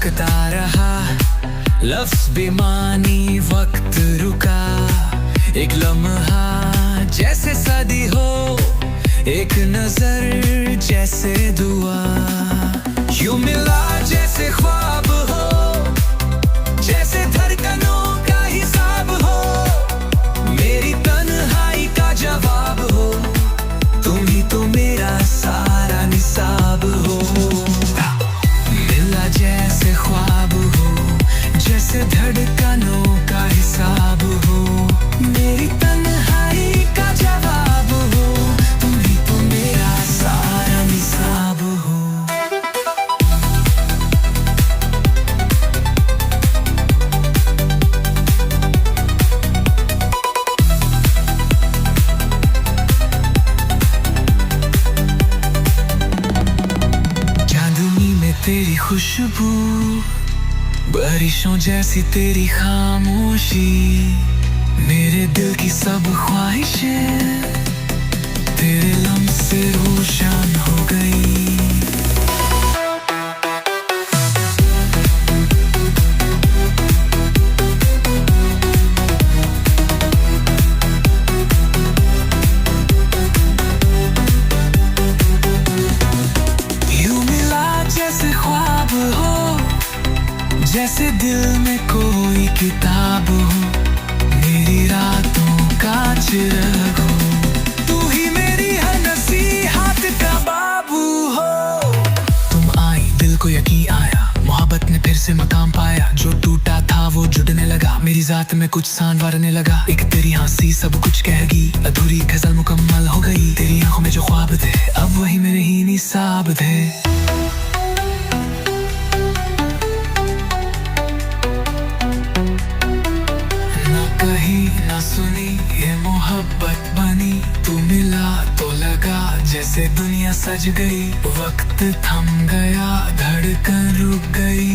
धड़कता रहा, लफ्ज़ बेमानी वक्त रुका। एक लम्हा जैसे सदी हो, एक नजर जैसे दुआ। यूं मिला जैसे ख्वाब हो, जैसे धड़कनों का हिसाब हो। मेरी तन्हाई का जवाब हो, तुम ही तो मेरा सारा निसाब हो। मिला जैसे ख्वाब हो, जैसे धड़कनों का हिसाब हो। मेरी तन्हाई का जवाब हो, तुम ही तो मेरा सारा निसाब हो। चांदनी में तेरी खुशबू, बारिशों जैसी तेरी खामोशी। मेरे दिल की सब ख्वाहिशें तेरे लम्ह से रोशन हो गई। यूं मिला जैसे ख्वाब हो, जैसे दिल में कोई किताब हो। मेरी रातों का चिराग हो, तू ही मेरी हर नसीहत का बाबू हो। तुम आई दिल को यकीन आया, मोहब्बत ने फिर से मकाम पाया। जो टूटा था वो जुड़ने लगा, मेरी जात में कुछ सांवरने लगा। एक तेरी हंसी सब कुछ कह गई, अधूरी गजल मुकम्मल हो गई। तेरी आंखों में जो ख्वाब थे, अब वही मेरे ही निसाब थे। ना सुनी ये मोहब्बत बनी, तू मिला तो लगा जैसे दुनिया सज गई। वक्त थम गया, धड़कन रुक गई।